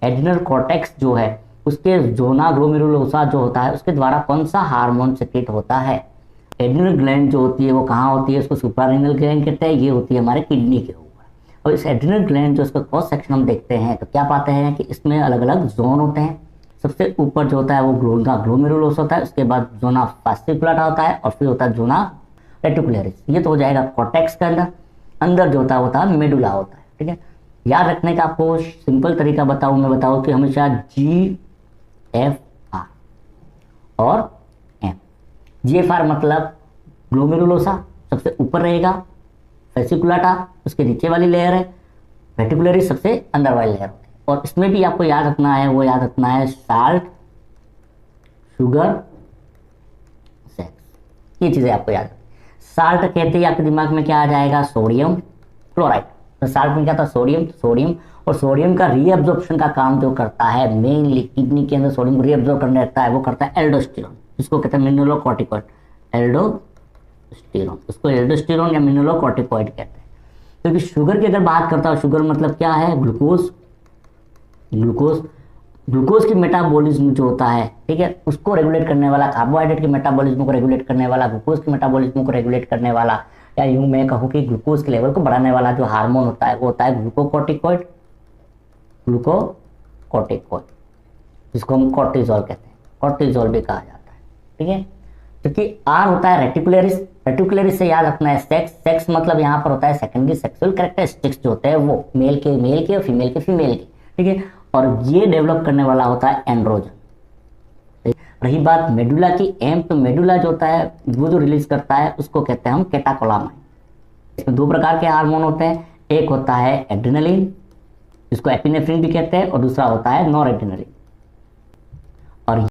Adrenal cortex जो है उसके जोना ग्लोमेरुलोसा जो होता है उसके द्वारा कौन सा हार्मोन सेक्रेट होता है। एड्रिनल ग्लैंड जो होती है वो कहाँ होती है, उसको सुप्रारेनल ग्लैंड कहते हैं, ये होती है हमारे किडनी के ऊपर। और इस एड्रिनल ग्लैंड जो इसका क्रॉस सेक्शन हम देखते हैं तो क्या पाते हैं कि इसमें अलग अलग जोन होते हैं। सबसे ऊपर जो होता है वो ग्लोमेरुलोस होता है, उसके बाद जोना फास्टिकुलाटा होता है और फिर होता है जोना रेटिकुलरिस। ये तो हो जाएगा कॉर्टेक्स के अंदर। अंदर जो होता है मेडुला होता है। ठीक है, याद रखने का आपको सिंपल तरीका बताऊं, मैं बताऊं कि हमेशा GFR और M। GFR मतलब ग्लोमेरुलोसा सबसे ऊपर रहेगा, फेसिकुलाटा उसके नीचे वाली लेयर है, रेटिकुलरिस सबसे अंदर वाली लेयर होती है। और इसमें भी आपको याद रखना है, वो याद रखना है साल्ट, शुगर, सेक्स, ये चीजें आपको याद रखनी। साल्ट कहते ही आपके दिमाग में क्या आ जाएगा, सोडियम क्लोराइड। तो साल्ट में क्या था, सोडियम और सोडियम का रीअब्जॉर्प्शन का काम जो करता है मेनली किडनी के अंदर सोडियम को रीअब्जॉर्ब करने लगता है, वो करता है एल्डोस्टेरोन, जिसको कहते हैं मिनरलोकॉर्टिकॉइड। एल्डोस्टेरोन, उसको एल्डोस्टेरोन या मिनरलोकॉर्टिकॉइड कहते हैं। क्योंकि शुगर की अगर बात करता हूँ, शुगर मतलब क्या है, ग्लूकोज की मेटाबॉलिज्म जो होता है, ठीक है, उसको रेगुलेट करने वाला, कार्बोहाइड्रेट के मेटाबॉलिज्म को रेगुलेट करने वाला, ग्लूकोज के मेटाबॉलिज्म को रेगुलेट करने वाला, या यूं मैं कहूँ कि ग्लूकोज के लेवल को बढ़ाने वाला जो हार्मोन होता है वो होता है ग्लूकोकॉर्टिकॉइड, जिसको हम कॉर्टिजोल कहते हैं, कॉर्टिजोल भी कहा जाता है। ठीक है, क्योंकि आर होता है रेटिकुलरिस से याद रखना है सेक्स मतलब यहाँ पर होता है सेकेंडरी सेक्सुअल कैरेक्टरिस्टिक्स जो होते हैं वो मेल के और फीमेल के। ठीक है, और ये डेवलप करने वाला होता है एंड्रोजन। रही बात मेडुला की, एम, तो मेडुला जो होता है वो जो रिलीज करता है उसको कहते हैं हम कैटाकोलामाइन। इसमें दो प्रकार के हार्मोन होते हैं, एक होता है एड्रेनलिन जिसको एपिनेफ्रिन भी कहते हैं और दूसरा होता है नॉर एड्रेनलिन।